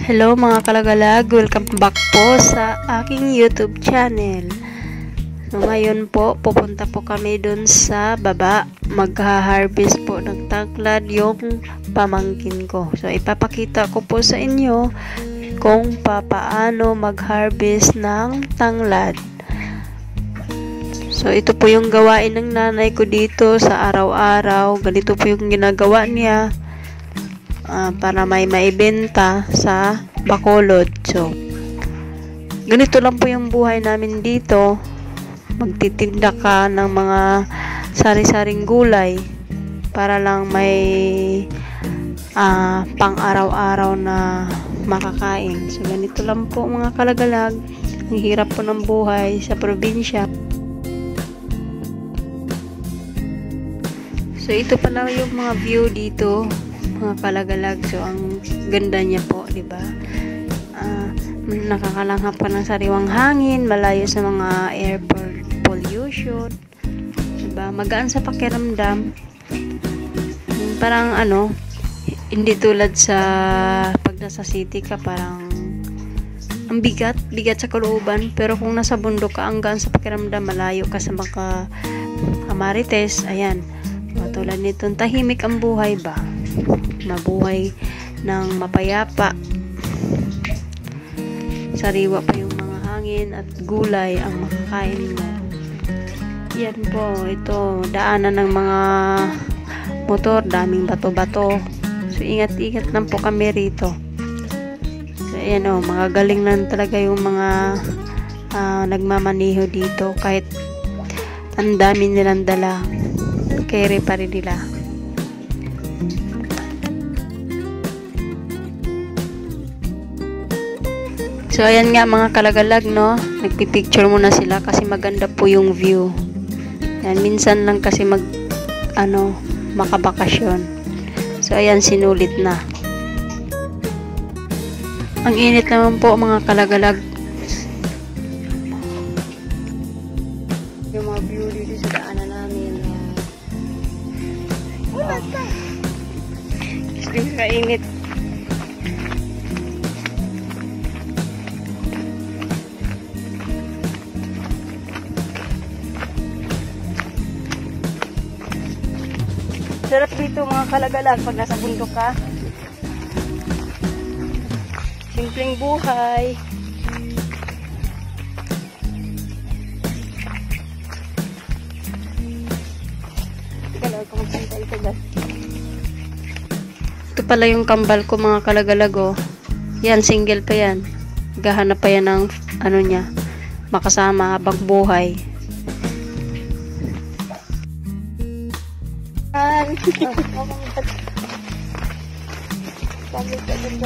Hello mga kalagalag, welcome back po sa aking YouTube channel. So, ngayon po, pupunta po kami dun sa baba. Magha-harvest po ng tanglad yung pamangkin ko. So, ipapakita ko po sa inyo kung paano mag-harvest ng tanglad. So, ito po yung gawain ng nanay ko dito sa araw-araw. Ganito po yung ginagawa niya. Para may maibenta sa Bacolod. So, ganito lang po yung buhay namin dito. Magtitinda ka ng mga sari-saring gulay para lang may pang araw-araw na makakain. So, ganito lang po mga kalagalag. Ang hirap po ng buhay sa probinsya. So, ito pala yung mga view dito mga kalagalag. So, ang ganda niya po, di ba? Nakakalanghap pa ng sariwang hangin, malayo sa mga air pollution, di ba? Magaan sa pakiramdam. Parang hindi tulad sa pag nasa city ka, parang ang bigat sa kalooban, pero kung nasa bundok ka, ang gaan sa pakiramdam, malayo ka sa mga kamarites, ayan. Tulad nitong tahimik ang buhay ba? Mabuhay ng mapayapa, sariwa pa yung mga hangin at gulay ang makakain mo. Yan po, ito daanan ng mga motor, daming bato-bato. So ingat-ingat lang po kami rito. So ayan mga galing lang talaga yung mga nagmamaniho dito, kahit ang dami nilang dala, carry pa rin nila. So, ayan nga mga kalagalag, no? Nagpipicture muna sila kasi maganda po yung view. Yan, minsan lang kasi makabakasyon. So, ayan, sinulit na. Ang init naman po mga kalagalag. Yung mga view dito sa daanan namin. Wala ka! Kasi kainit. Sarap dito mga kalagalag pag nasa bundok ka. Simpleng buhay. Ito pala yung kambal ko mga kalagalag. Yan, single pa yan. Gahanap pa yan ng niya, makasama habang buhay.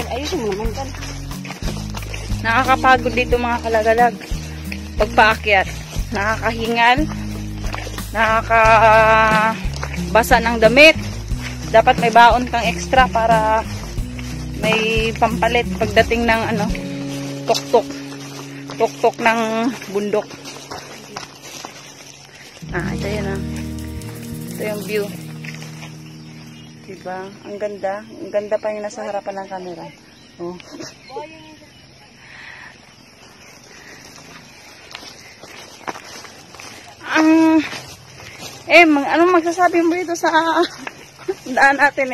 Ayusin mo naman kan. Nakakapagod dito mga kalagalag pagpaakyat, nakakahingal, nakakabasa ng damit. Dapat may baon kang extra para may pampalit pagdating ng tuktok ng bundok. Ito yun ito yung view. Diba? Ang ganda. Ang ganda pa yung nasa harapan ng camera. Anong magsasabi mo dito sa daan natin,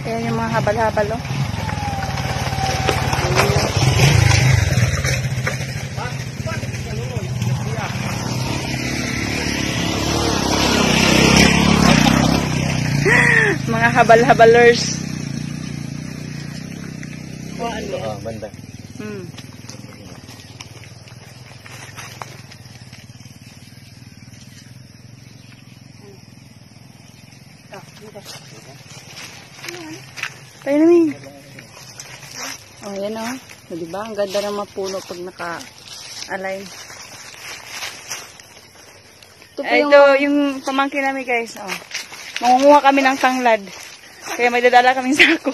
Ayan yung mga habal-habal, mga habal-habalers. Banda. Tayo namin. Ayan diba? Ang ganda ng mapuno pag naka-align. Ito yung pamangkin namin guys. Mangunguha kami ng tanglad. Kaya may dadala kaming sako.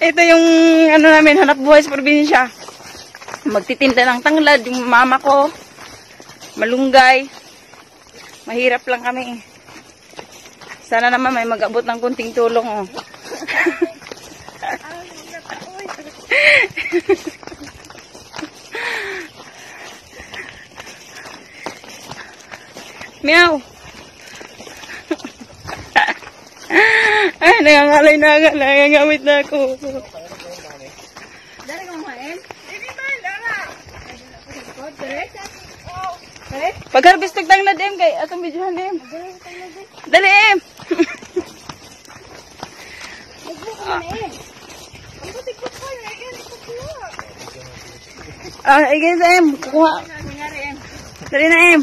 Ito yung namin, hanap buhay sa probinsya. Magtitinda ng tanglad yung mama ko. Malunggay. Mahirap lang kami. Sana naman may mag-abot ng kunting tulong, oh. Meow. Ay, nangangalay na agad. Nangangamit na ako. Dari ka main? Pag-harvest ng tanglad, em, kay atong videohan, em. Dali, em. Ay, guys, em. Kuha. Dali na, em.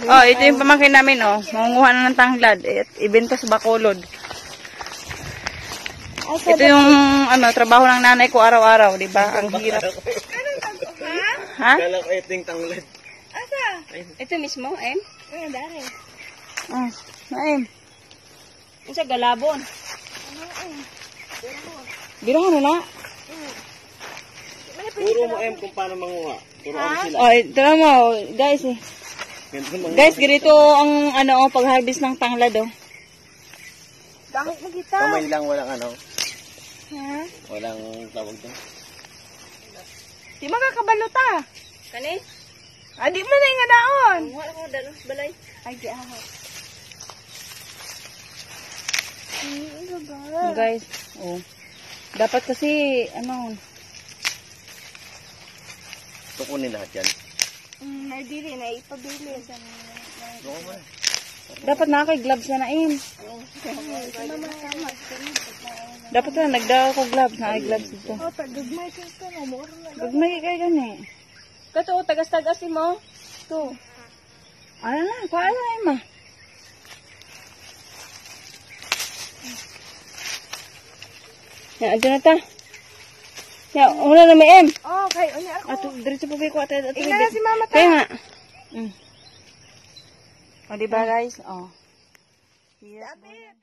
Oh, ito yung pamangkin namin, oh. Mangunguha na ng tanglad. Ibenta sa Bacolod. Ito yung, trabaho ng nanay ko araw-araw, di ba? Ang hirap. Ha? Kala ko ito yung tanglad. Ito mismo, em. Dari. Ah, em. Isa galabon. Biro na na. Puro mo kung paano manguha. Puro sila. Oh, tara mo, guys, eh. Ganito manguha. Guys, ganito ang pag-harvest ng tanglad, oh. Bakit mo kita? Kamay lang, walang Ha? walang tawag doon. Di makakabalota. Kani? Di mo na yung daon. Wala ko dalos balay. Ay, di ako. Guys, oh. Dapat kasi, Tukunin lahat yan. Naidili na ipabili sa Oo ba? dapat naka-gloves na nain. Dapat na, nagdaw ko gloves, naka-gloves dito. Oh, tagugmay ka ito. Mura na. Gagmay kayo gani. Kato, tagas-tagasin mo. Ito. Ano na, paano na, Emma? Yan, ito na ta. Yan, una na may em. Oh, kay unya ako. Ato, diretso pa ko ate. Ina na si mama ta. Kaya nga. O, diba guys? O. Dati.